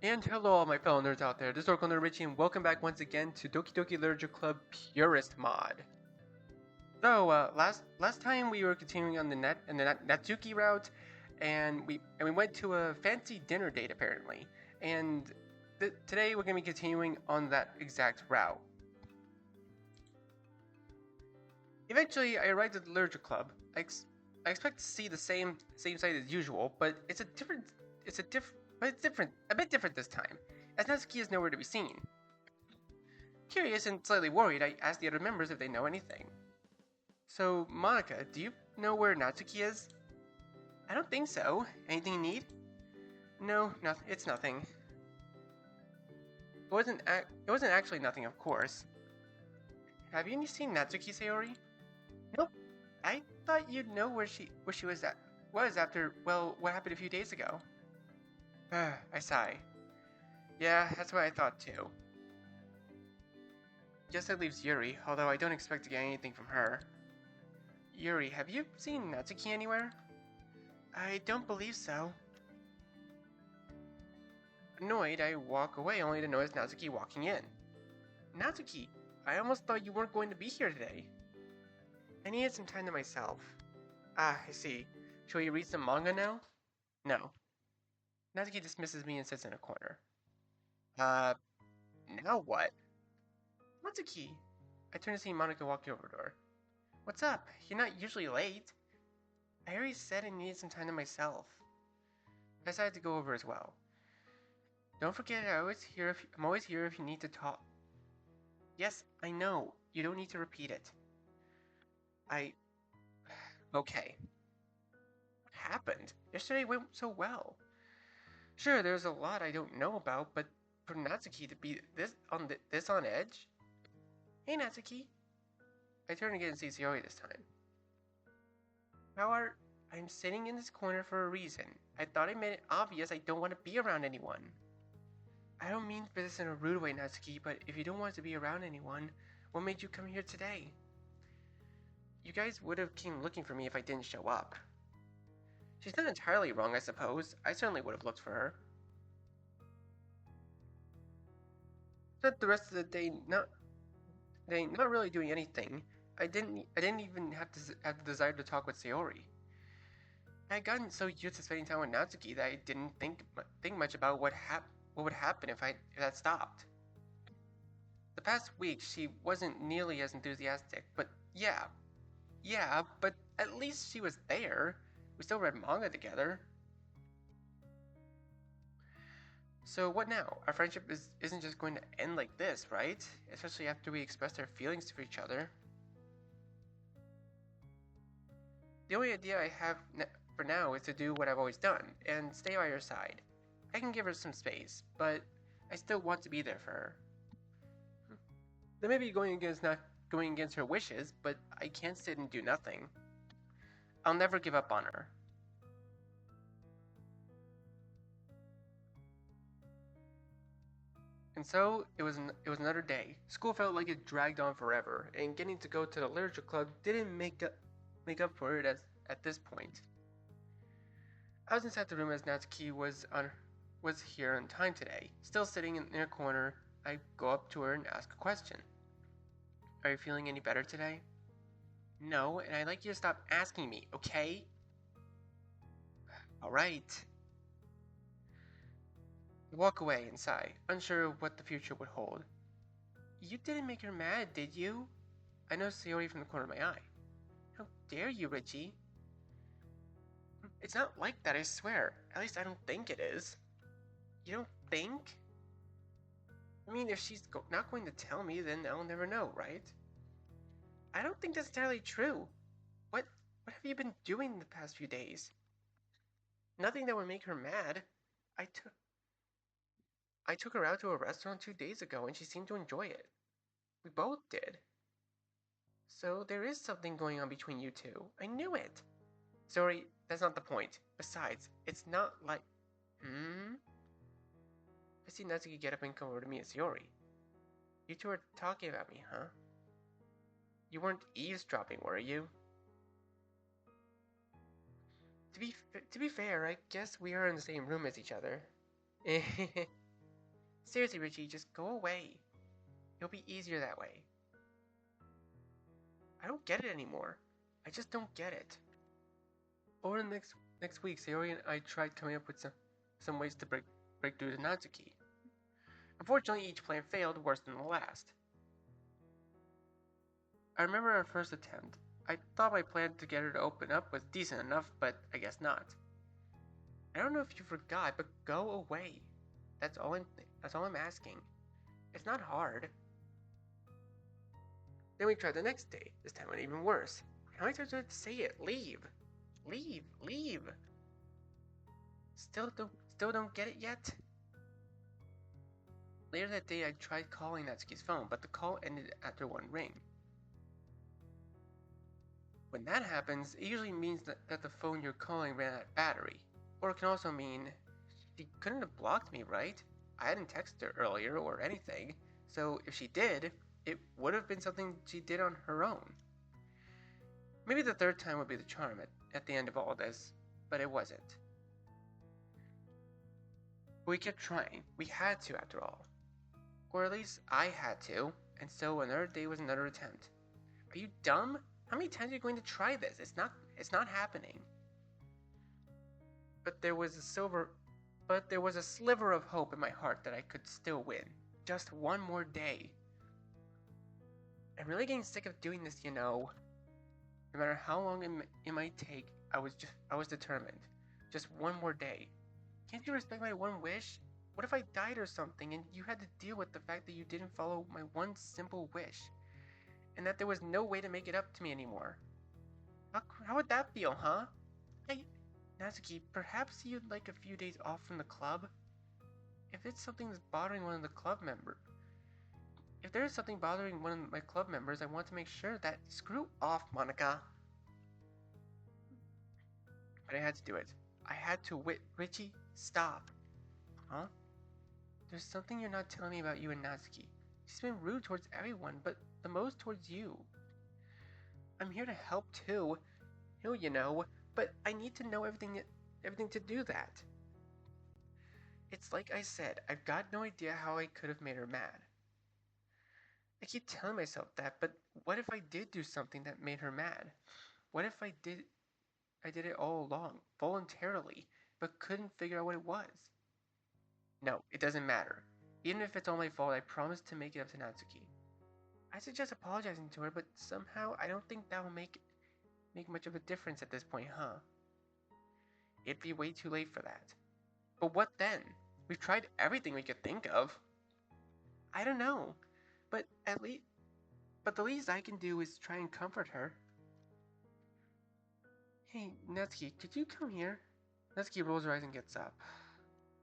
And hello all my fellow nerds out there, this is Oracle Nerd Richie and welcome back once again to Doki Doki Literature Club Purist mod. So, last time we were continuing on the Natsuki route, and we went to a fancy dinner date apparently, and today we're going to be continuing on that exact route. Eventually, I arrived at the Literature Club. I expect to see the same site as usual, but it's a bit different this time, as Natsuki is nowhere to be seen. Curious and slightly worried, I asked the other members if they know anything. So, Monica, do you know where Natsuki is? I don't think so. Anything you need? No, it's nothing. It wasn't actually nothing, of course. Have you seen Natsuki, Sayori? Nope. I thought you'd know where she was after, well, what happened a few days ago. I sigh. Yeah, that's what I thought too. Guess that leaves Yuri, although I don't expect to get anything from her. Yuri, have you seen Natsuki anywhere? I don't believe so. Annoyed, I walk away only to notice Natsuki walking in. Natsuki, I almost thought you weren't going to be here today. I needed some time to myself. Ah, I see. Shall we read some manga now? No. Natsuki dismisses me and sits in a corner. Now what? Natsuki! I turn to see Monica walking over to her. What's up? You're not usually late. I already said I needed some time to myself. I decided to go over as well. Don't forget I'm always here if you need to talk. Yes, I know. You don't need to repeat it. Okay. What happened? Yesterday went so well. Sure, there's a lot I don't know about, but for Natsuki to be this on edge? Hey, Natsuki. I turn again and see Sayori this time. I'm sitting in this corner for a reason. I thought I made it obvious I don't want to be around anyone. I don't mean this in a rude way, Natsuki, but if you don't want to be around anyone, what made you come here today? You guys would have came looking for me if I didn't show up. She's not entirely wrong, I suppose. I certainly would have looked for her. Spent the rest of the day not really doing anything. I didn't even have the desire to talk with Sayori. I had gotten so used to spending time with Natsuki that I didn't think much about what would happen if that stopped. The past week she wasn't nearly as enthusiastic, but but at least she was there. We still read manga together. So what now? Our friendship isn't just going to end like this, right? Especially after we expressed our feelings for each other. The only idea I have for now is to do what I've always done, and stay by her side. I can give her some space, but I still want to be there for her. That may be going against her wishes, but I can't sit and do nothing. I'll never give up on her. And so it was another day. School felt like it dragged on forever, and getting to go to the literature club didn't make up for it at this point. I was inside the room as Natsuki was here on time today. Still sitting in a corner, I go up to her and ask a question. Are you feeling any better today? No, and I'd like you to stop asking me, okay? Alright. I walk away and sigh, unsure of what the future would hold. You didn't make her mad, did you? I noticed Sayori from the corner of my eye. How dare you, Richie? It's not like that, I swear. At least I don't think it is. You don't think? I mean, if she's not going to tell me, then I'll never know, right? I don't think that's entirely true. What have you been doing the past few days? Nothing that would make her mad. I took her out to a restaurant 2 days ago and she seemed to enjoy it. We both did. So there is something going on between you two. I knew it. Sorry, that's not the point. Besides, it's not like... I see Natsuki get up and come over to me and Sayori. You two are talking about me, huh? You weren't eavesdropping, were you? To be fair, I guess we are in the same room as each other. Seriously, Richie, just go away. It'll be easier that way. I don't get it anymore. I just don't get it. Over the next week, Sayori and I tried coming up with some ways to break through to Natsuki. Unfortunately, each plan failed worse than the last. I remember our first attempt. I thought my plan to get her to open up was decent enough, but I guess not. I don't know if you forgot, but go away. That's all I'm asking. It's not hard. Then we tried the next day. This time went even worse. How many times do I have to say it? Leave. Leave. Leave. Still don't get it yet? Later that day, I tried calling Natsuki's phone, but the call ended after one ring. When that happens, it usually means that the phone you're calling ran out of battery. Or it can also mean she couldn't have blocked me, right? I hadn't texted her earlier or anything, so if she did, it would have been something she did on her own. Maybe the third time would be the charm at the end of all this, but it wasn't. But we kept trying. We had to, after all. Or at least I had to, and so another day was another attempt. Are you dumb? How many times are you going to try this? It's not happening. But there was a sliver of hope in my heart that I could still win. Just one more day. I'm really getting sick of doing this, you know. No matter how long it might take, I was determined. Just one more day. Can't you respect my one wish? What if I died or something and you had to deal with the fact that you didn't follow my one simple wish? And that there was no way to make it up to me anymore? How would that feel, huh? Hey, Natsuki, perhaps you'd like a few days off from the club? If it's something that's bothering one of the club members, if there is something bothering one of my club members, I want to make sure that... Screw off, Monica. But I had to do it. I had to Richie, stop. Huh? There's something you're not telling me about you and Natsuki. She's been rude towards everyone, but the most towards you. I'm here to help too, you know, but I need to know everything to do that. It's like I said, I've got no idea how I could have made her mad. I keep telling myself that, but what if I did do something that made her mad? What if I did it all along, voluntarily, but couldn't figure out what it was? No, it doesn't matter. Even if it's all my fault, I promise to make it up to Natsuki. I suggest apologizing to her, but somehow I don't think that will make much of a difference at this point, huh? It'd be way too late for that. But what then? We've tried everything we could think of. I don't know, but the least I can do is try and comfort her. Hey, Natsuki, could you come here? Natsuki rolls her eyes and gets up.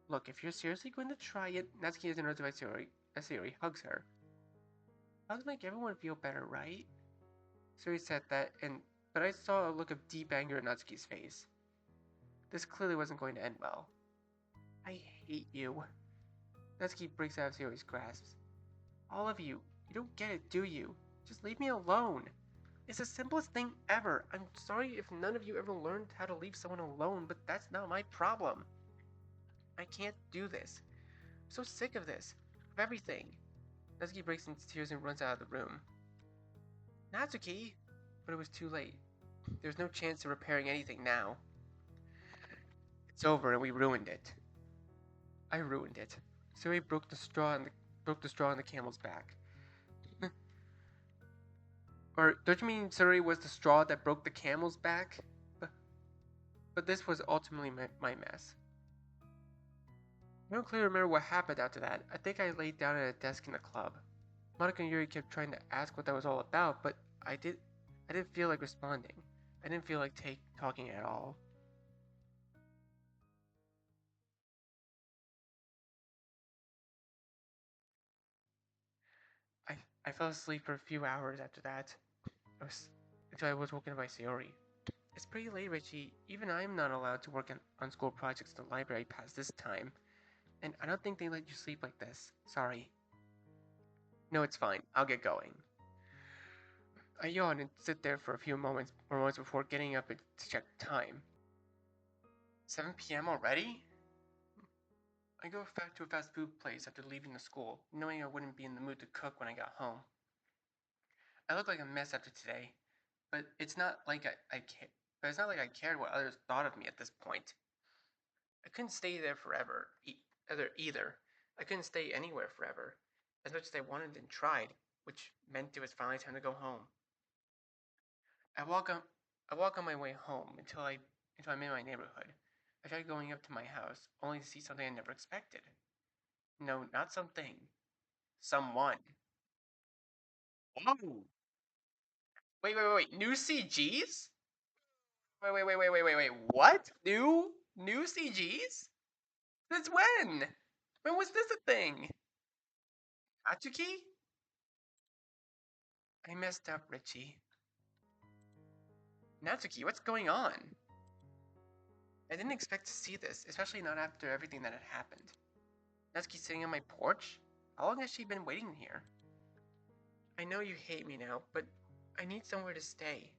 Look, if you're seriously going to try it, Natsuki is interrupted by Sayori hugs her. Hugs make everyone feel better, right? Sayori said that, but I saw a look of deep anger in Natsuki's face. This clearly wasn't going to end well. I hate you. Natsuki breaks out of Sayori's grasps. All of you don't get it, do you? Just leave me alone. It's the simplest thing ever. I'm sorry if none of you ever learned how to leave someone alone, but that's not my problem. I can't do this. I'm so sick of this. Of everything. Natsuki breaks into tears and runs out of the room. Natsuki! But it was too late. There's no chance of repairing anything now. It's over and we ruined it. I ruined it. Sayori broke the straw on the camel's back. Or don't you mean Sayori was the straw that broke the camel's back? But this was ultimately my mess. I don't clearly remember what happened after that. I think I laid down at a desk in the club. Monica and Yuri kept trying to ask what that was all about, but I didn't feel like responding. I didn't feel like talking at all. I fell asleep for a few hours after that. Until I was woken up by Sayori. It's pretty late, Richie. Even I'm not allowed to work on school projects in the library past this time. And I don't think they let you sleep like this. Sorry. No, it's fine. I'll get going. I yawn and sit there for a few moments before getting up to check the time. 7 p.m. already? I go back to a fast food place after leaving the school, knowing I wouldn't be in the mood to cook when I got home. I look like a mess after today, but it's not like but it's not like I cared what others thought of me at this point. I couldn't stay there forever, either. I couldn't stay anywhere forever, as much as I wanted and tried, which meant it was finally time to go home. I walk on, I walk on my way home until I'm in my neighborhood. I try going up to my house, only to see something I never expected. No, not something. Someone. Whoa! Wait. New CGs? Wait. What? New CGs? Since when? When was this a thing? Natsuki? I messed up, Richie. Natsuki, what's going on? I didn't expect to see this, especially not after everything that had happened. Natsuki sitting on my porch? How long has she been waiting here? I know you hate me now, but I need somewhere to stay.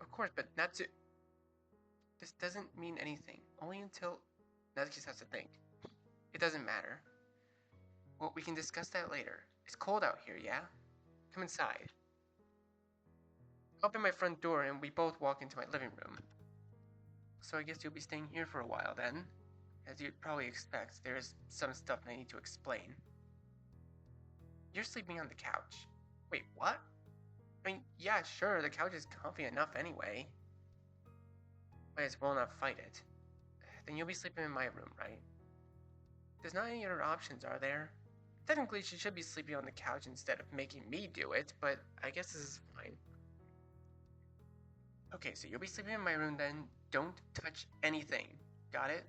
Of course, but this doesn't mean anything. Only until Natsuki has to think. It doesn't matter. Well, we can discuss that later. It's cold out here, yeah? Come inside. I open my front door and we both walk into my living room. So I guess you'll be staying here for a while then. As you'd probably expect, there is some stuff I need to explain. You're sleeping on the couch. Wait, what? I mean, yeah, sure, the couch is comfy enough anyway. Might as well not fight it. Then you'll be sleeping in my room, right? There's not any other options, are there? Technically, she should be sleeping on the couch instead of making me do it, but I guess this is fine. Okay, so you'll be sleeping in my room then. Don't touch anything. Got it?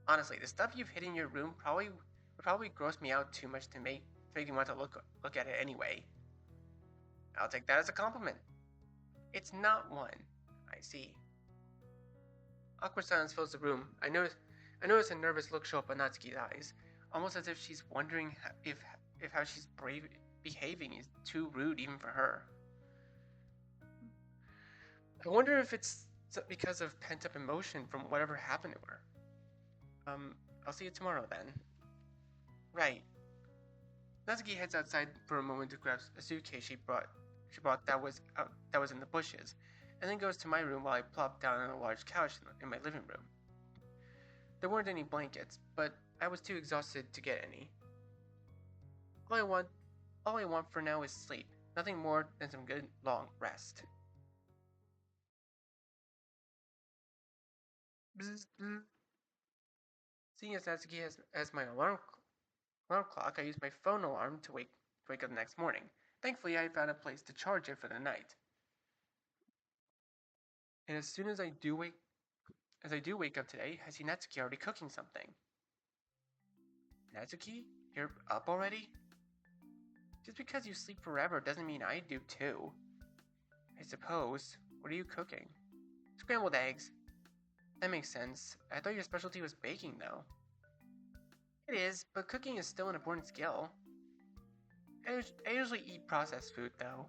Honestly, the stuff you've hid in your room would probably gross me out too much to make me want to look at it anyway. I'll take that as a compliment. It's not one. I see. Awkward silence fills the room. I notice a nervous look show up on Natsuki's eyes, almost as if she's wondering if how she's behaving is too rude even for her. I wonder if it's because of pent-up emotion from whatever happened to her. I'll see you tomorrow then. Right. Natsuki heads outside for a moment to grab a suitcase she brought that was in the bushes, and then goes to my room while I plop down on a large couch in my living room. There weren't any blankets, but I was too exhausted to get any. All I want for now is sleep. Nothing more than some good long rest. Bzz, bzz. Seeing as Natsuki as my alarm clock, I use my phone alarm to wake up the next morning. Thankfully, I found a place to charge it for the night. And as soon as I do wake up today, I see Natsuki already cooking something. Natsuki, you're up already? Just because you sleep forever doesn't mean I do too. I suppose. What are you cooking? Scrambled eggs. That makes sense. I thought your specialty was baking, though. It is, but cooking is still an important skill. I usually eat processed food, though.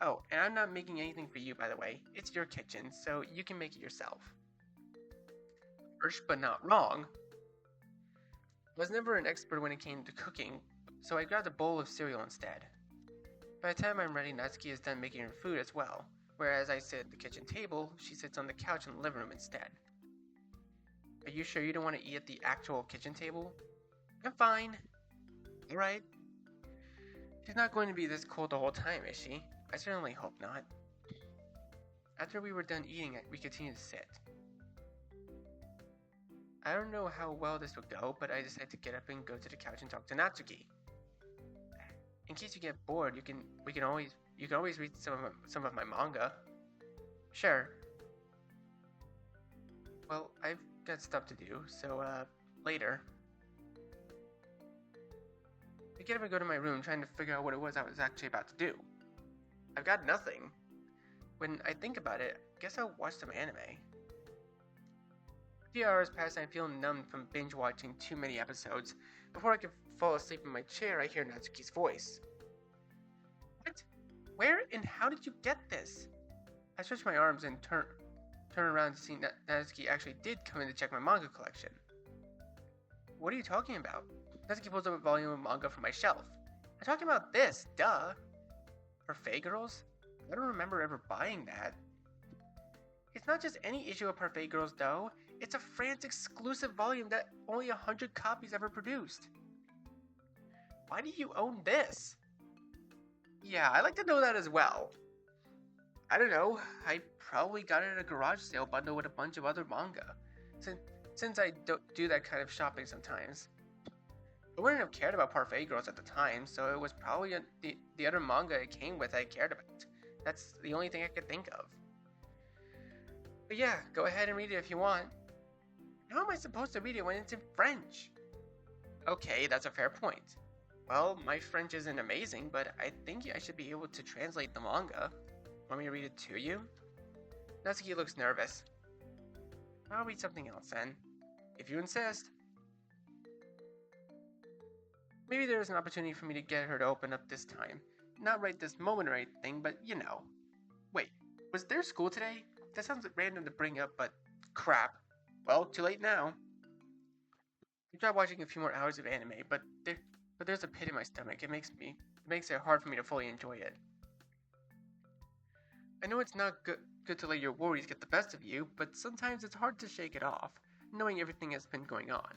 Oh, and I'm not making anything for you, by the way. It's your kitchen, so you can make it yourself. Harsh, but not wrong. I was never an expert when it came to cooking, so I grabbed a bowl of cereal instead. By the time I'm ready, Natsuki is done making her food as well, whereas I sit at the kitchen table, she sits on the couch in the living room instead. Are you sure you don't want to eat at the actual kitchen table? I'm fine. Alright. She's not going to be this cold the whole time, is she? I certainly hope not. After we were done eating, we continued to sit. I don't know how well this would go, but I decided to get up and go to the couch and talk to Natsuki. In case you get bored, you can always read some of my manga. Sure. Well, I've got stuff to do, so later. I get up and go to my room, trying to figure out what it was I was actually about to do. I've got nothing. When I think about it, I guess I'll watch some anime. A few hours pass and I feel numb from binge watching too many episodes. Before I can fall asleep in my chair, I hear Natsuki's voice. What? Where and how did you get this? I stretch my arms and turn around to see that Natsuki actually did come in to check my manga collection. what are you talking about? Natsuki pulls up a volume of manga from my shelf. I'm talking about this, duh. Parfait Girls? I don't remember ever buying that. It's not just any issue of Parfait Girls, though. It's a France exclusive volume that only 100 copies ever produced. Why do you own this? Yeah, I'd like to know that as well. I don't know. I probably got it at a garage sale bundle with a bunch of other manga. Since I don't do that kind of shopping sometimes. I wouldn't have cared about Parfait Girls at the time, so it was probably the other manga it came with I cared about. That's the only thing I could think of. But yeah, go ahead and read it if you want. How am I supposed to read it when it's in French? Okay, that's a fair point. Well, my French isn't amazing, but I think I should be able to translate the manga. Want me to read it to you? Natsuki looks nervous. I'll read something else then, if you insist. Maybe there's an opportunity for me to get her to open up this time. Not right this moment or anything, but you know. Wait, was there school today? That sounds random to bring up, but crap. Well, too late now. I tried watching a few more hours of anime, but there's a pit in my stomach. It makes it hard for me to fully enjoy it. I know it's not good to let your worries get the best of you, but sometimes it's hard to shake it off, knowing everything that's been going on.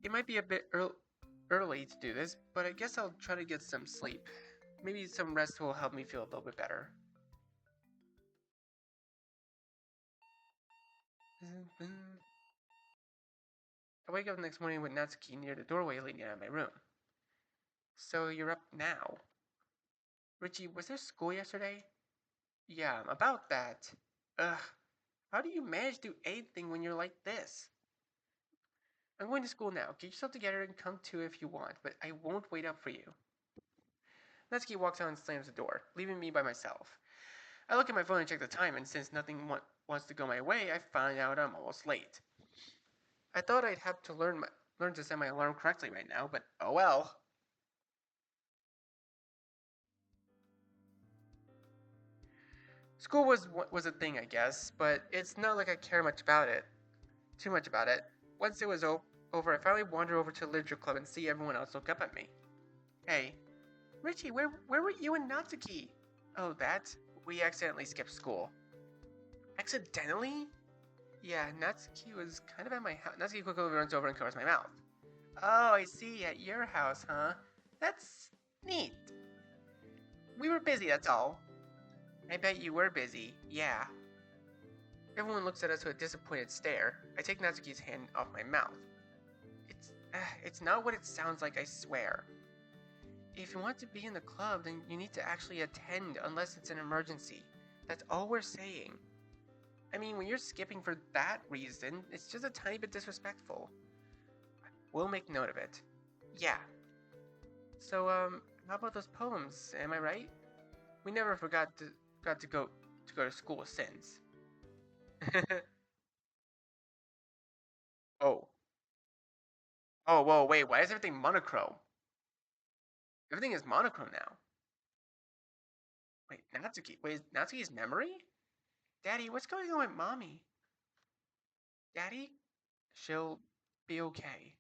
It might be a bit early to do this, but I guess I'll try to get some sleep. Maybe some rest will help me feel a little bit better. I wake up the next morning with Natsuki near the doorway leading out of my room. So you're up now. Richie, was there school yesterday? Yeah, about that. Ugh, how do you manage to do anything when you're like this? I'm going to school now. Get yourself together and come too if you want, but I won't wait up for you. Natsuki walks out and slams the door, leaving me by myself. I look at my phone and check the time, and since nothing wants to go my way, I find out I'm almost late. I thought I'd have to learn to set my alarm correctly right now, but oh well. School was a thing, I guess, but it's not like I care too much about it. Once it was over, I finally wandered over to the literature club and see everyone else look up at me. Hey, Richie, where were you and Natsuki? Oh, that? We accidentally skipped school. Accidentally? Yeah, Natsuki was kind of at my house. Natsuki quickly runs over and covers my mouth. Oh, I see, at your house, huh? That's neat. We were busy, that's all. I bet you were busy, yeah. Everyone looks at us with a disappointed stare. I take Natsuki's hand off my mouth. It's not what it sounds like, I swear. If you want to be in the club, then you need to actually attend unless it's an emergency. That's all we're saying. I mean, when you're skipping for that reason, it's just a tiny bit disrespectful. We'll make note of it. Yeah. So, how about those poems? Am I right? We never forgot to go to school since. Oh. Oh, whoa, wait, why is everything monochrome? Everything is monochrome now. Wait, Natsuki. Wait, is Natsuki's memory? Daddy, what's going on with Mommy? Daddy? She'll be okay.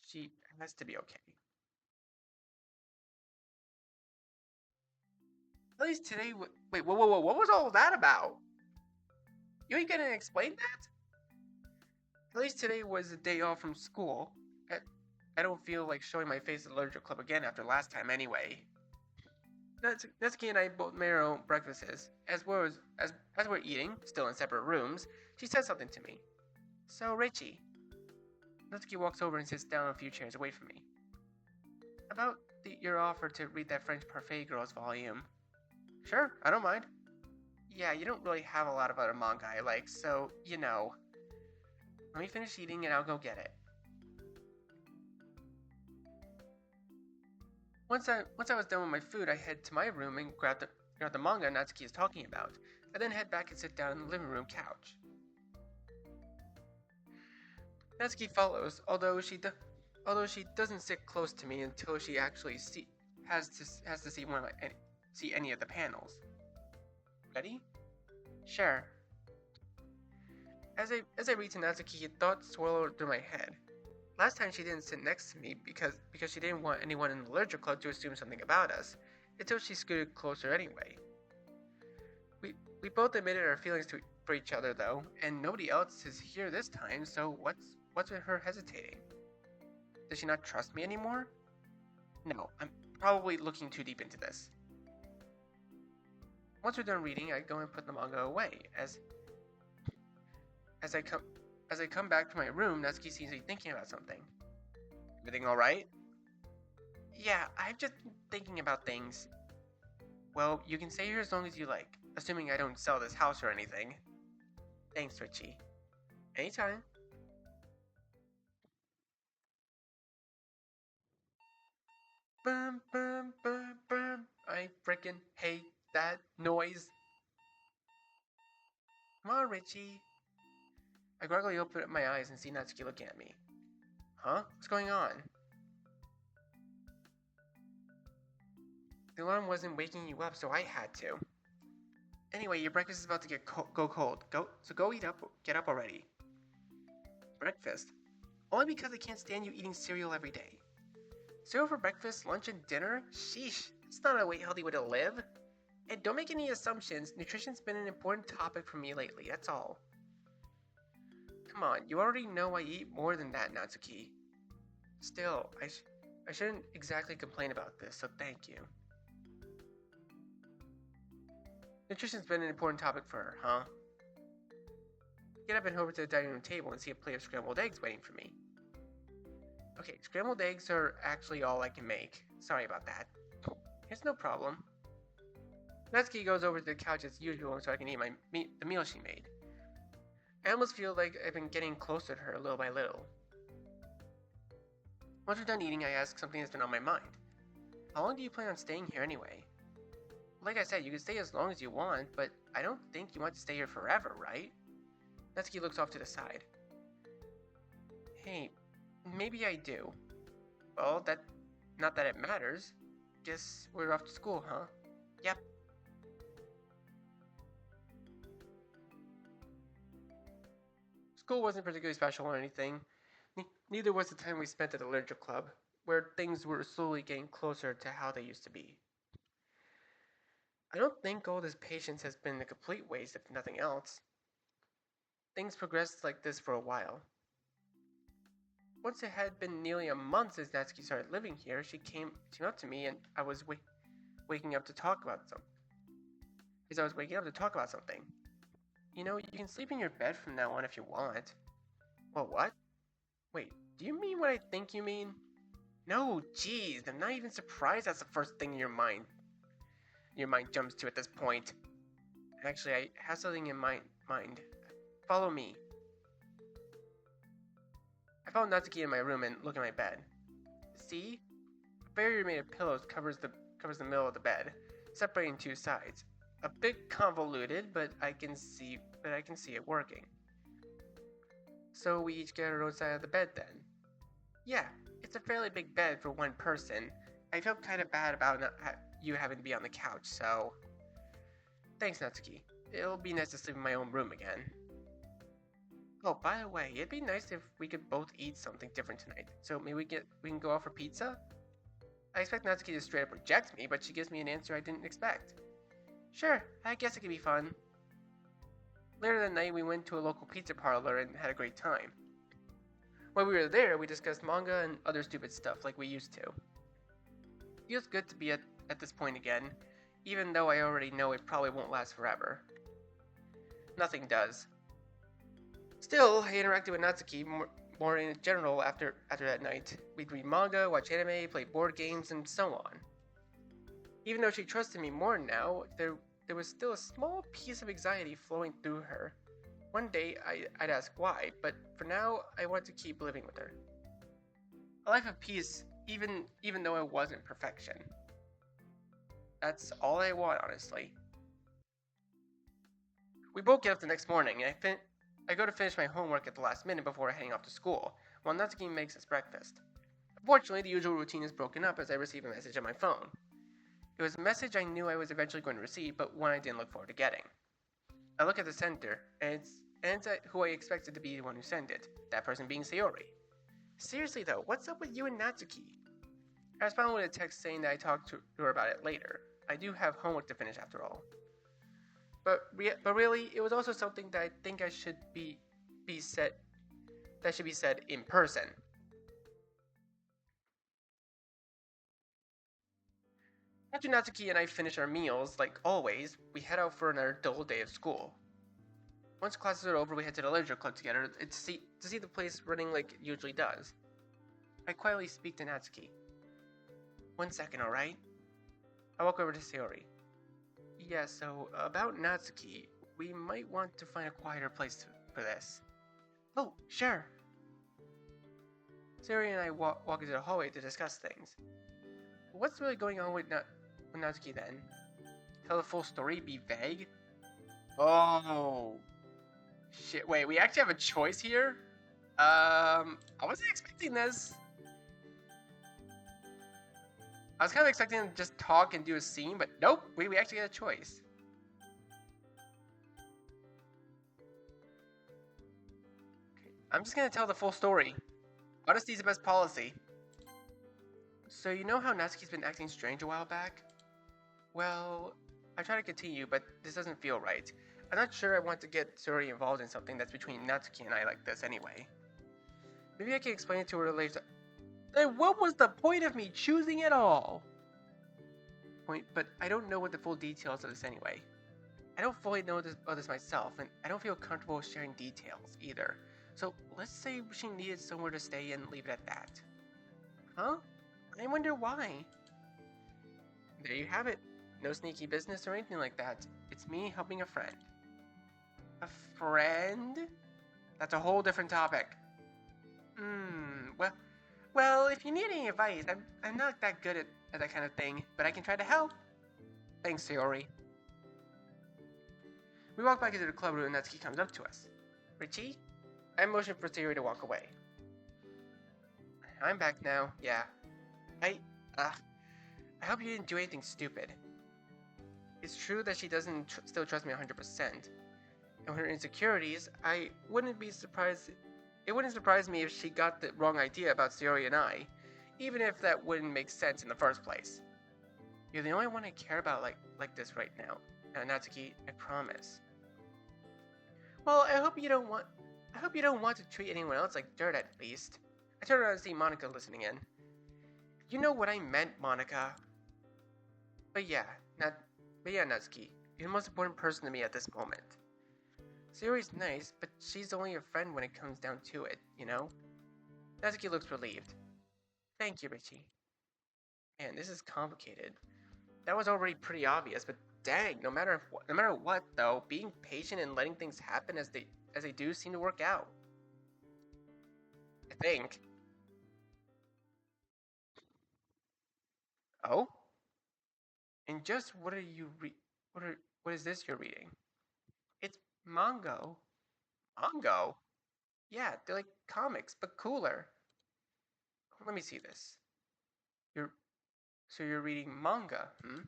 She has to be okay. At least today. Wait, whoa, what was all that about? You ain't gonna explain that? At least today was a day off from school. I don't feel like showing my face at the literature club again after last time anyway. Natsuki and I both made our own breakfasts. As we're eating, still in separate rooms, she said something to me. So, Richie. Natsuki walks over and sits down a few chairs away from me. About your offer to read that French Parfait Girls volume. Sure, I don't mind. Yeah, you don't really have a lot of other manga I like, so, you know. Let me finish eating and I'll go get it. Once I was done with my food, I head to my room and grab the manga Natsuki is talking about. I then head back and sit down in the living room couch. Natsuki follows, although she doesn't sit close to me until she actually has to see any of the panels. Ready? Sure. As I read to Natsuki, thoughts swirled through my head. Last time she didn't sit next to me because she didn't want anyone in the literature club to assume something about us, until she scooted closer anyway. We both admitted our feelings for each other though, and nobody else is here this time, so what's with her hesitating? Does she not trust me anymore? No, I'm probably looking too deep into this. Once we're done reading, I go and put the manga away. As I come back to my room, Natsuki seems to be thinking about something. Everything alright? Yeah, I've just been thinking about things. Well, you can stay here as long as you like, assuming I don't sell this house or anything. Thanks, Richie. Anytime. Bum, bum, bum, bum. I frickin' hate that noise. Come on, Richie. I groggily open up my eyes and see Natsuki looking at me. Huh? What's going on? The alarm wasn't waking you up, so I had to. Anyway, your breakfast is about to go cold. Go eat up. Get up already. Breakfast? Only because I can't stand you eating cereal every day. Cereal for breakfast, lunch, and dinner? Sheesh, that's not a healthy way to live. And don't make any assumptions. Nutrition's been an important topic for me lately, that's all. Come on, you already know I eat more than that, Natsuki. Still, I shouldn't exactly complain about this, so thank you. Nutrition's been an important topic for her, huh? Get up and head over to the dining room table and see a plate of scrambled eggs waiting for me. Okay, scrambled eggs are actually all I can make. Sorry about that. It's no problem. Natsuki goes over to the couch as usual so I can eat the meal she made. I almost feel like I've been getting closer to her little by little. Once we're done eating, I ask something that's been on my mind. How long do you plan on staying here anyway? Like I said, you can stay as long as you want, but I don't think you want to stay here forever, right? Natsuki looks off to the side. Hey, maybe I do. Well, not that it matters. Guess we're off to school, huh? Yep. School wasn't particularly special or anything. Neither was the time we spent at the literature club, where things were slowly getting closer to how they used to be. I don't think all this patience has been a complete waste, if nothing else. Things progressed like this for a while. Once it had been nearly a month since Natsuki started living here, she came up to me and I was waking up to talk about something. You know, you can sleep in your bed from now on if you want. Well, what? Wait, do you mean what I think you mean? No, jeez, I'm not even surprised that's the first thing your mind jumps to at this point. Actually, I have something in mind. Follow me. I found Natsuki in my room and look at my bed. See? A barrier made of pillows covers the middle of the bed, separating two sides. A bit convoluted, but I can see it working. So we each get our own side of the bed then. Yeah, it's a fairly big bed for one person. I felt kind of bad about you having to be on the couch, so... Thanks, Natsuki. It'll be nice to sleep in my own room again. Oh, by the way, it'd be nice if we could both eat something different tonight. So maybe we can go out for pizza? I expect Natsuki to straight up reject me, but she gives me an answer I didn't expect. Sure, I guess it could be fun. Later that night, we went to a local pizza parlor and had a great time. While we were there, we discussed manga and other stupid stuff like we used to. Feels good to be at this point again, even though I already know it probably won't last forever. Nothing does. Still, I interacted with Natsuki more in general after that night. We'd read manga, watch anime, play board games, and so on. Even though she trusted me more now, there was still a small piece of anxiety flowing through her. One day, I'd ask why, but for now, I want to keep living with her. A life of peace, even though it wasn't perfection. That's all I want, honestly. We both get up the next morning, and I go to finish my homework at the last minute before heading off to school, while Natsuki makes us breakfast. Unfortunately, the usual routine is broken up as I receive a message on my phone. It was a message I knew I was eventually going to receive, but one I didn't look forward to getting. I look at the center, and and it's who I expected to be the one who sent it, that person being Sayori. Seriously though, what's up with you and Natsuki? I responded with a text saying that I talked to her about it later. I do have homework to finish after all. But really, it was also something that I think I should be said. That should be said in person. After Natsuki and I finish our meals, like always, we head out for another dull day of school. Once classes are over, we head to the literature club together to see the place running like it usually does. I quietly speak to Natsuki. 1 second, alright? I walk over to Sayori. Yeah, so about Natsuki, we might want to find a quieter place for this. Oh, sure. Sayori and I walk into the hallway to discuss things. What's really going on with Natsuki then? Tell the full story, be vague? Oh. Shit, wait, we actually have a choice here? I wasn't expecting this. I was kind of expecting to just talk and do a scene, but nope, we actually get a choice. Okay, I'm just gonna tell the full story. Honesty is the best policy. So you know how Natsuki's been acting strange a while back? Well, I try to continue, but this doesn't feel right. I'm not sure I want to get Sayori involved in something that's between Natsuki and I like this anyway. Maybe I can explain it to her later. Then what was the point of me choosing it all? But I don't know what the full details of this anyway. I don't fully know this myself, and I don't feel comfortable sharing details either. So let's say she needed somewhere to stay and leave it at that. Huh? I wonder why. There you have it. No sneaky business or anything like that. It's me helping a friend. A friend? That's a whole different topic. Well, if you need any advice, I'm not that good at that kind of thing, but I can try to help. Thanks, Sayori. We walk back into the club room and Natsuki comes up to us. Richie? I motion for Sayori to walk away. I'm back now, yeah. I hope you didn't do anything stupid. It's true that she doesn't still trust me 100%. And with her insecurities, it wouldn't surprise me if she got the wrong idea about Sayori and I, even if that wouldn't make sense in the first place. You're the only one I care about like this right now, Natsuki, I promise. Well, I hope you don't want to treat anyone else like dirt at least. I turn around and see Monica listening in. You know what I meant, Monica. But yeah, Natsuki, you're the most important person to me at this moment. Sayori's nice, but she's only a friend when it comes down to it, you know? Natsuki looks relieved. Thank you, Richie. Man, this is complicated. That was already pretty obvious, but dang, no matter what though, being patient and letting things happen as they do seem to work out. I think. Oh? And just what are you what is this you're reading? It's Mongo. Mongo? Yeah, they're like comics, but cooler. Let me see this. You're reading manga, hmm?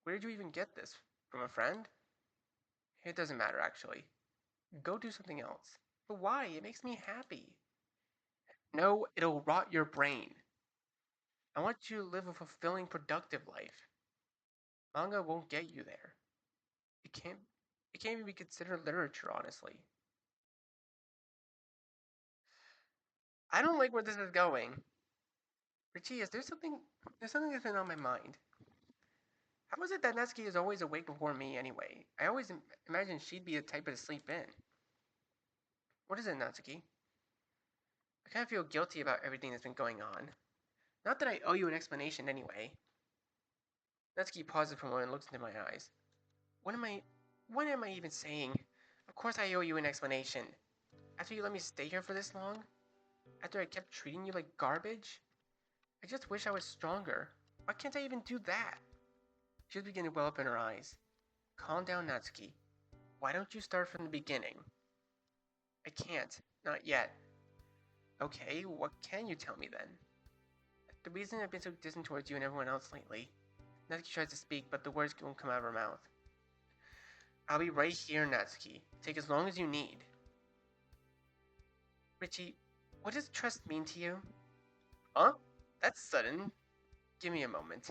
Where did you even get this? From a friend? It doesn't matter actually. Go do something else. But why? It makes me happy. No, it'll rot your brain. I want you to live a fulfilling, productive life. Manga won't get you there. It can't even be considered literature, honestly. I don't like where this is going. Richie, there's something that's been on my mind. How is it that Natsuki is always awake before me anyway? I always imagine she'd be the type to sleep in. What is it, Natsuki? I kind of feel guilty about everything that's been going on. Not that I owe you an explanation anyway. Natsuki pauses for a moment and looks into my eyes. What am I even saying? Of course I owe you an explanation. After you let me stay here for this long? After I kept treating you like garbage? I just wish I was stronger. Why can't I even do that? She's beginning to well up in her eyes. Calm down, Natsuki. Why don't you start from the beginning? I can't. Not yet. Okay, what can you tell me then? The reason I've been so distant towards you and everyone else lately. Natsuki tries to speak, but the words won't come out of her mouth. I'll be right here, Natsuki. Take as long as you need. Richie, what does trust mean to you? Huh? That's sudden. Give me a moment.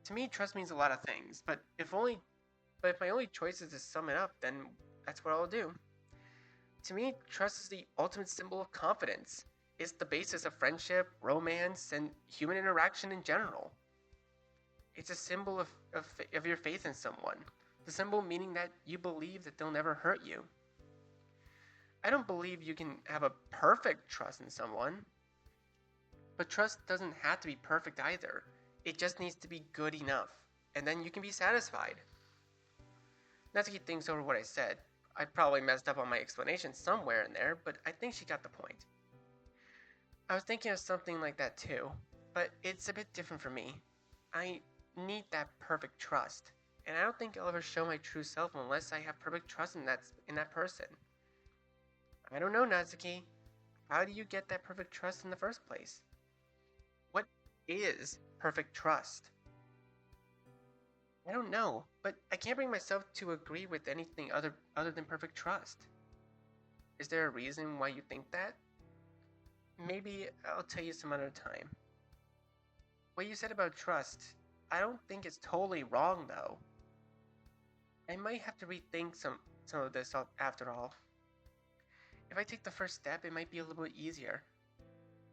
To me, trust means a lot of things, but if my only choice is to sum it up, then that's what I'll do. To me, trust is the ultimate symbol of confidence. It's the basis of friendship, romance, and human interaction in general. It's a symbol of your faith in someone. The symbol meaning that you believe that they'll never hurt you. I don't believe you can have a perfect trust in someone, but trust doesn't have to be perfect either. It just needs to be good enough, and then you can be satisfied. Natsuki thinks over what I said. I probably messed up on my explanation somewhere in there, but I think she got the point. I was thinking of something like that too, but it's a bit different for me. I need that perfect trust, and I don't think I'll ever show my true self unless I have perfect trust in that person. I don't know, Natsuki. How do you get that perfect trust in the first place? What is perfect trust? I don't know, but I can't bring myself to agree with anything other than perfect trust. Is there a reason why you think that? Maybe I'll tell you some other time. What you said about trust, I don't think it's totally wrong though. I might have to rethink some of this after all. If I take the first step, it might be a little bit easier.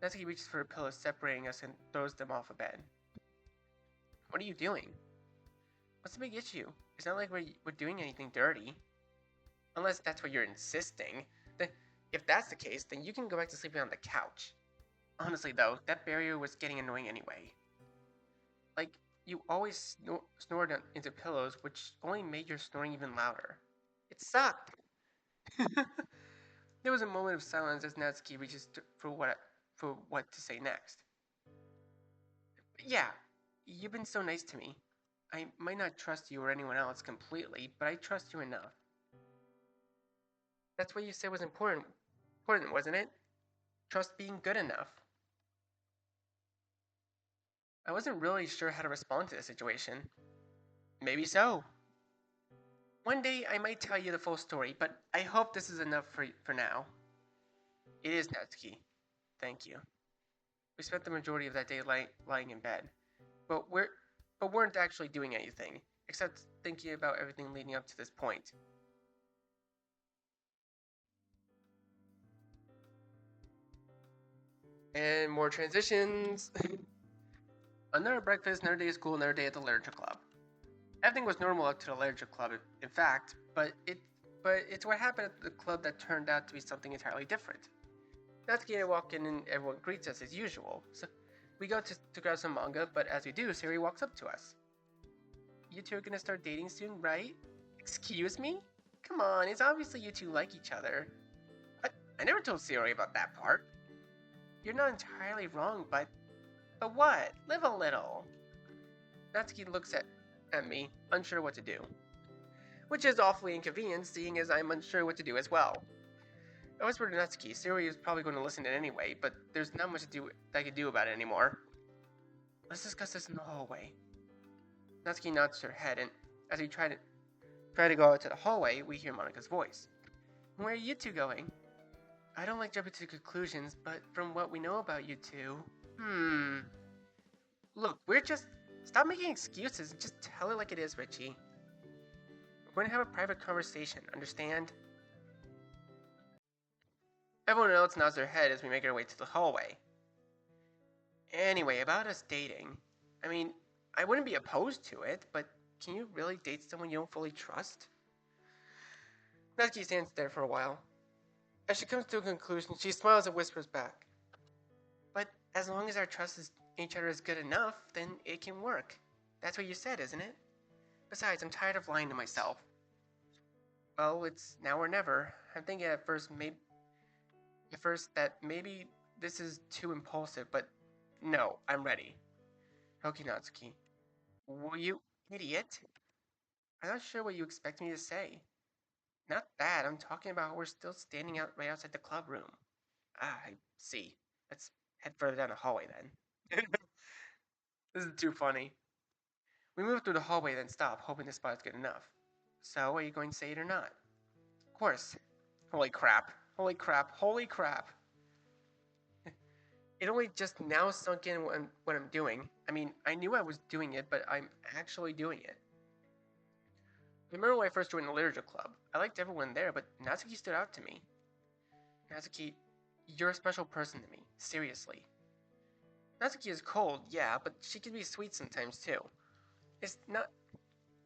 Natsuki reaches for a pillow separating us and throws them off a bed. What are you doing? What's the big issue? It's not like we're doing anything dirty. Unless that's what you're insisting. Then, if that's the case, then you can go back to sleeping on the couch. Honestly though, that barrier was getting annoying anyway. Like, you always snored into pillows, which only made your snoring even louder. It sucked! There was a moment of silence as Natsuki reaches for what to say next. Yeah, you've been so nice to me. I might not trust you or anyone else completely, but I trust you enough. That's what you said was important, wasn't it? Trust being good enough. I wasn't really sure how to respond to the situation. Maybe so. One day I might tell you the full story, but I hope this is enough for now. It is, Natsuki. Thank you. We spent the majority of that day lying in bed, but weren't actually doing anything except thinking about everything leading up to this point. And more transitions. Another breakfast, another day of school, another day at the literature club. Everything was normal up to the literature club, in fact, but it's what happened at the club that turned out to be something entirely different. Natsuki and I walk in and everyone greets us as usual. So we go to grab some manga, but as we do, Siri walks up to us. You two are gonna start dating soon, right? Excuse me? Come on, it's obviously you two like each other. I never told Siri about that part. You're not entirely wrong, but what? Live a little. Natsuki looks at me, unsure what to do. Which is awfully inconvenient, seeing as I'm unsure what to do as well. I whispered to Natsuki. Siri is probably going to listen in anyway, but there's not much that I can do about it anymore. Let's discuss this in the hallway. Natsuki nods her head, and as we try to go out to the hallway, we hear Monika's voice. Where are you two going? I don't like jumping to conclusions, but from what we know about you two... Look, Stop making excuses and just tell it like it is, Richie. We're going to have a private conversation, understand? Everyone else nods their head as we make our way to the hallway. Anyway, about us dating. I mean, I wouldn't be opposed to it, but can you really date someone you don't fully trust? Natsuki stands there for a while. As she comes to a conclusion, she smiles and whispers back. But as long as our trust in each other is good enough, then it can work. That's what you said, isn't it? Besides, I'm tired of lying to myself. Well, it's now or never. I'm thinking at first that maybe this is too impulsive, but no, I'm ready. Okay, Natsuki. Will you, idiot? I'm not sure what you expect me to say. Not that, I'm talking about how we're still standing out right outside the club room. Ah, I see. Let's head further down the hallway then. This is too funny. We move through the hallway then stop, hoping the spot is good enough. So, are you going to say it or not? Of course. Holy crap. Holy crap. Holy crap. It only just now sunk in what I'm doing. I mean, I knew I was doing it, but I'm actually doing it. Remember when I first joined the literature club? I liked everyone there, but Natsuki stood out to me. Natsuki, you're a special person to me. Seriously. Natsuki is cold, yeah, but she can be sweet sometimes too. It's not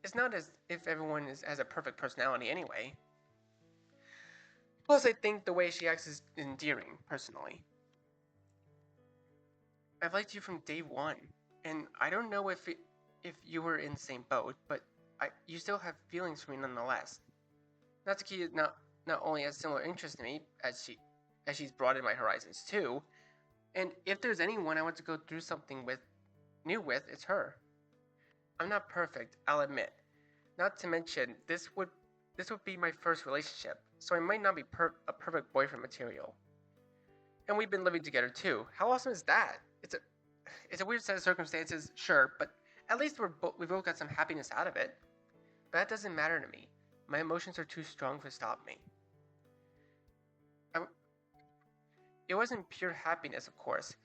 it's not as if everyone has a perfect personality anyway. Plus, I think the way she acts is endearing, personally. I've liked you from day one, and I don't know if you were in the same boat, but you still have feelings for me nonetheless. Natsuki not only has similar interests to me as she's broadened my horizons too, and if there's anyone I want to go through something new with, it's her. I'm not perfect, I'll admit. Not to mention, this would be my first relationship, so I might not be a perfect boyfriend material. And we've been living together too. How awesome is that? It's a weird set of circumstances, sure, but at least we both got some happiness out of it. But that doesn't matter to me. My emotions are too strong to stop me. I, it wasn't pure happiness, of course,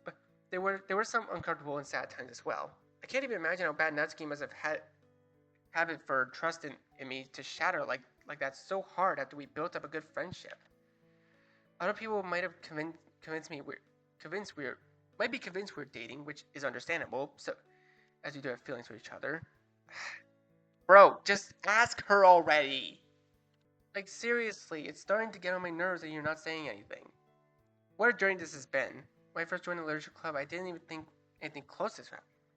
but there were some uncomfortable and sad times as well. I can't even imagine how bad Natsuki must have it for trust in me to shatter like that so hard after we built up a good friendship. Other people might have might be convinced we're dating, which is understandable. So, as we do have feelings for each other. Bro, just ask her already. Like seriously, it's starting to get on my nerves that you're not saying anything. What a journey this has been. When I first joined the literature club, I didn't even think anything close to this.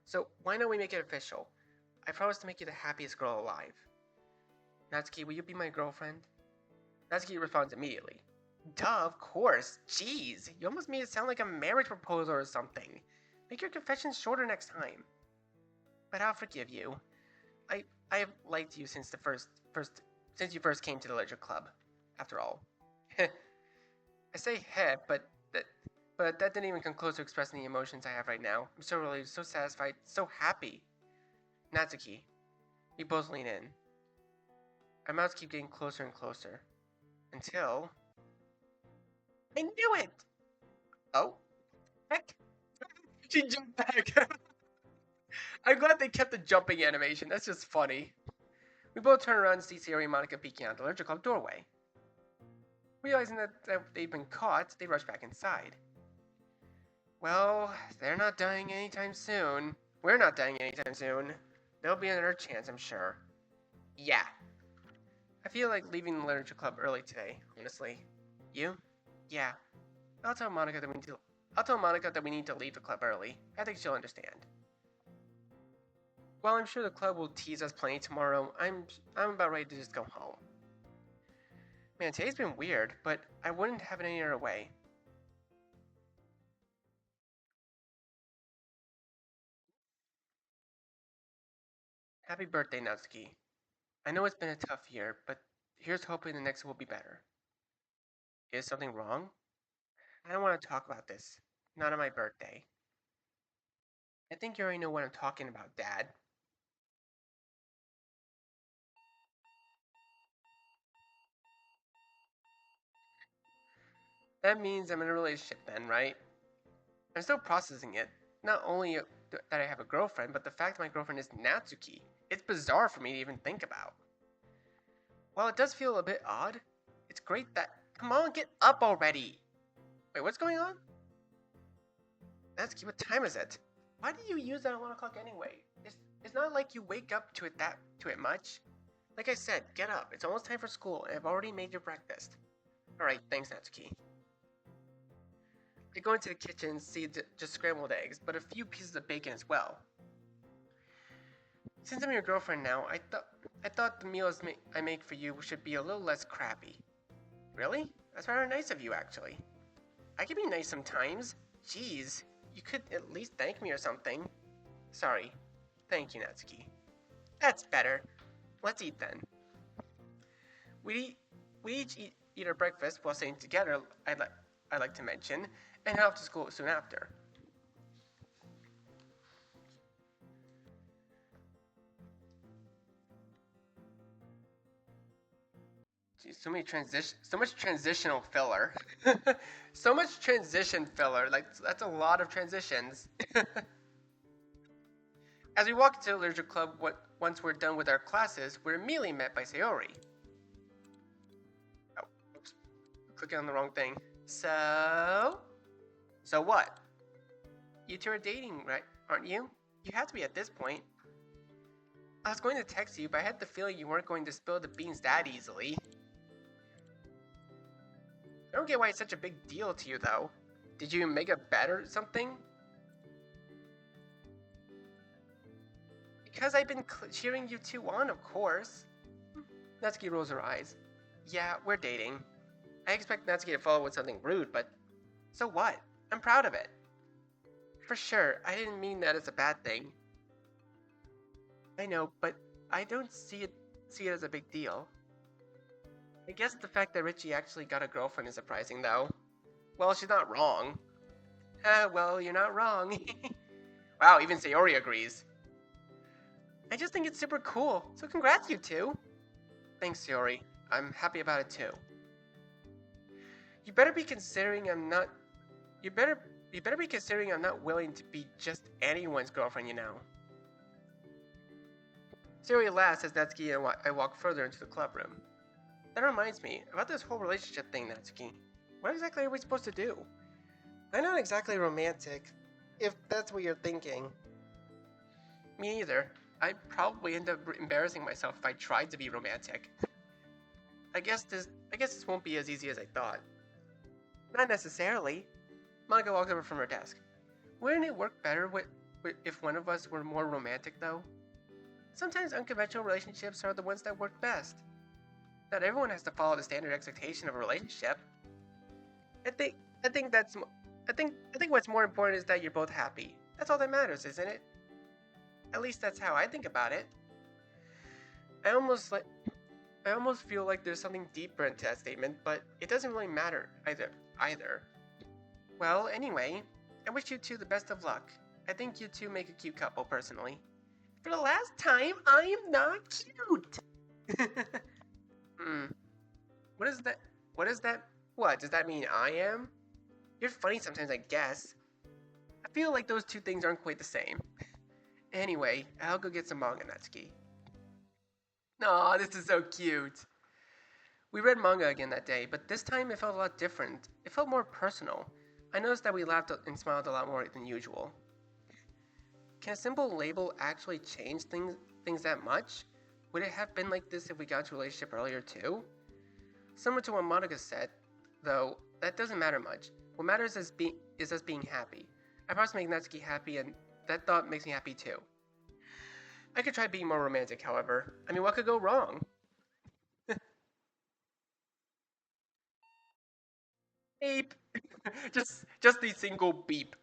So why don't we make it official? I promise to make you the happiest girl alive. Natsuki, will you be my girlfriend? Natsuki responds immediately. Duh, of course. Jeez, you almost made it sound like a marriage proposal or something. Make your confessions shorter next time. But I'll forgive you. I have liked you since since you first came to the literature club. After all. I say heh, but that didn't even come close to expressing the emotions I have right now. I'm so relieved, so satisfied, so happy. Natsuki, we both lean in. Our mouths keep getting closer and closer. Until... I knew it! Oh? Heck? She jumped back! I'm glad they kept the jumping animation, that's just funny. We both turn around and see Sayori and Monica peeking out the literature club doorway. Realizing that they've been caught, they rush back inside. Well, they're not dying anytime soon. We're not dying anytime soon. There'll be another chance, I'm sure. Yeah. I feel like leaving the literature club early today, honestly. You? Yeah. I'll tell Monica that we need to leave the club early. I think she'll understand. While I'm sure the club will tease us plenty tomorrow, I'm about ready to just go home. Man, today's been weird, but I wouldn't have it any other way. Happy birthday, Natsuki. I know it's been a tough year, but here's hoping the next will be better. Is something wrong? I don't want to talk about this. Not on my birthday. I think you already know what I'm talking about, Dad. That means I'm in a relationship then, right? I'm still processing it. Not only that I have a girlfriend, but the fact that my girlfriend is Natsuki. It's bizarre for me to even think about. While it does feel a bit odd, it's great that... Come on, get up already! Wait, what's going on? Natsuki, what time is it? Why do you use that at 1 o'clock anyway? It's not like you wake up to it much. Like I said, get up. It's almost time for school, and I've already made your breakfast. Alright, thanks, Natsuki. I go into the kitchen and see just scrambled eggs, but a few pieces of bacon as well. Since I'm your girlfriend now, I thought the meals I make for you should be a little less crappy. Really? That's rather nice of you, actually. I can be nice sometimes. Jeez, you could at least thank me or something. Sorry. Thank you, Natsuki. That's better. Let's eat then. We each eat our breakfast while staying together, I'd like to mention, and head off to school soon after. Geez, so much transitional filler. So much transition filler. Like that's a lot of transitions. As we walk into the literature club, once we're done with our classes, we're immediately met by Sayori. Oh, oops, clicking on the wrong thing. So what? You two are dating, right? Aren't you? You have to be at this point. I was going to text you, but I had the feeling you weren't going to spill the beans that easily. I don't get why it's such a big deal to you, though. Did you make a bet or something? Because I've been cheering you two on, of course. Natsuki rolls her eyes. Yeah, we're dating. I expect Natsuki to follow with something rude, but so what? I'm proud of it. For sure, I didn't mean that as a bad thing. I know, but I don't see it as a big deal. I guess the fact that Richie actually got a girlfriend is surprising, though. Well, she's not wrong. Well, you're not wrong. Wow, even Sayori agrees. I just think it's super cool, so congrats, you two. Thanks, Sayori. I'm happy about it, too. You better be considering I'm not... You better be considering I'm not willing to be just anyone's girlfriend, you know. Sayori laughs as Natsuki and I walk further into the club room. That reminds me, about this whole relationship thing, Natsuki. What exactly are we supposed to do? I'm not exactly romantic, if that's what you're thinking. Me either. I'd probably end up embarrassing myself if I tried to be romantic. I guess this won't be as easy as I thought. Not necessarily. Monica walks over from her desk. Wouldn't it work better if one of us were more romantic, though? Sometimes unconventional relationships are the ones that work best. Not everyone has to follow the standard expectation of a relationship. I think what's more important is that you're both happy. That's all that matters, isn't it? At least that's how I think about it. I almost feel like there's something deeper into that statement, but it doesn't really matter either. Well, anyway, I wish you two the best of luck. I think you two make a cute couple, personally. For the last time, I am not cute! What is that? What, does that mean I am? You're funny sometimes, I guess. I feel like those two things aren't quite the same. Anyway, I'll go get some manga, Natsuki. Aw, this is so cute. We read manga again that day, but this time it felt a lot different. It felt more personal. I noticed that we laughed and smiled a lot more than usual. Can a simple label actually change things that much? Would it have been like this if we got into a relationship earlier too? Similar to what Monica said, though, that doesn't matter much. What matters is us being happy. I promise to make Natsuki happy, and that thought makes me happy too. I could try being more romantic, however. I mean, what could go wrong? Beep! just the single beep.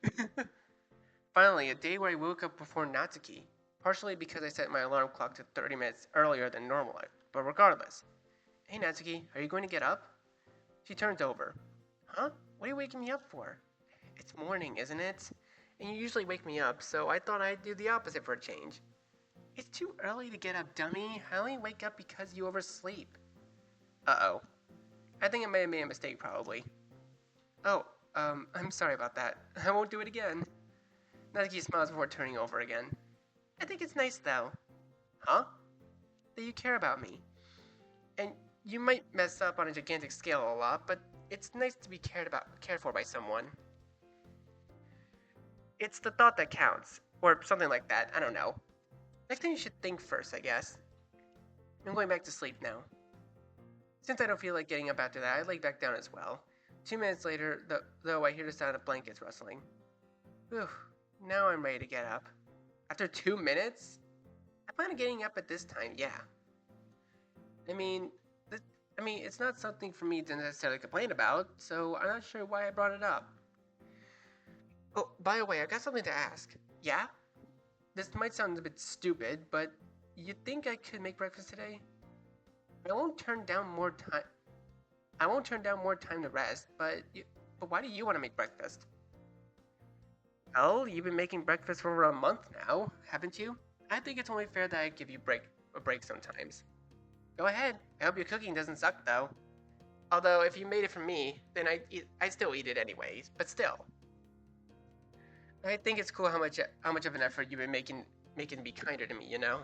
Finally, a day where I woke up before Natsuki. Partially because I set my alarm clock to 30 minutes earlier than normal, but regardless. Hey Natsuki, are you going to get up? She turns over. Huh? What are you waking me up for? It's morning, isn't it? And you usually wake me up, so I thought I'd do the opposite for a change. It's too early to get up, dummy. I only wake up because you oversleep. Uh-oh. I think I may have made a mistake, probably. Oh, I'm sorry about that. I won't do it again. Natsuki smiles before turning over again. I think it's nice, though. Huh? That you care about me. And you might mess up on a gigantic scale a lot, but it's nice to be cared for by someone. It's the thought that counts, or something like that, I don't know. Next time you should think first, I guess. I'm going back to sleep now. Since I don't feel like getting up after that, I lay back down as well. 2 minutes later, though I hear the sound of blankets rustling. Whew, now I'm ready to get up. After 2 minutes? I plan on getting up at this time, yeah. I mean, it's not something for me to necessarily complain about, so I'm not sure why I brought it up. Oh, by the way, I got something to ask. Yeah? This might sound a bit stupid, but you think I could make breakfast today? I won't turn down more time to rest, but why do you want to make breakfast? Well, you've been making breakfast for over a month now, haven't you? I think it's only fair that I give you a break sometimes. Go ahead. I hope your cooking doesn't suck, though. Although, if you made it for me, then I'd still eat it anyways. But still, I think it's cool how much of an effort you've been making to be kinder to me. You know?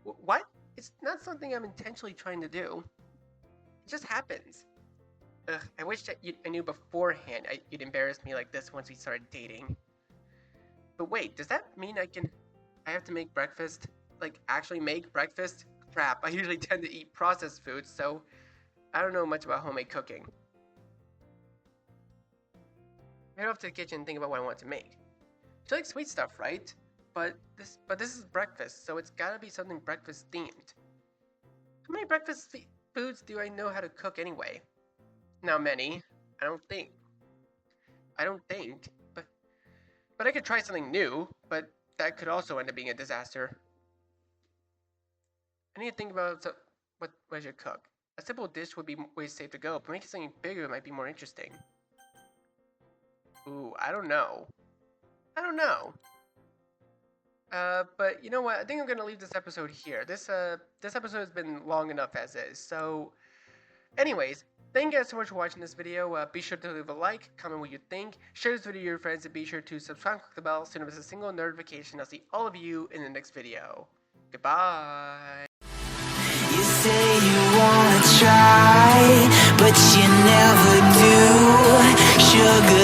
What? It's not something I'm intentionally trying to do. It just happens. Ugh, I wish that I knew beforehand you'd embarrass me like this once we started dating. But wait, does that mean I have to make breakfast? Like, actually make breakfast? Crap, I usually tend to eat processed foods, so I don't know much about homemade cooking. I head off to the kitchen and think about what I want to make. You like sweet stuff, right? But this is breakfast, so it's gotta be something breakfast themed. How many breakfast foods do I know how to cook anyway? Not many. I don't think. But I could try something new, but that could also end up being a disaster. I need to think about what I should cook. A simple dish would be way safe to go, but making something bigger might be more interesting. Ooh, I don't know. But you know what? I think I'm gonna leave this episode here. This episode has been long enough as is. So, anyways, thank you guys so much for watching this video. Be sure to leave a like, comment what you think, share this video with your friends, and be sure to subscribe, click the bell, so you don't miss a single notification. I'll see all of you in the next video. Goodbye. You say you wanna try, but you never do. Sugar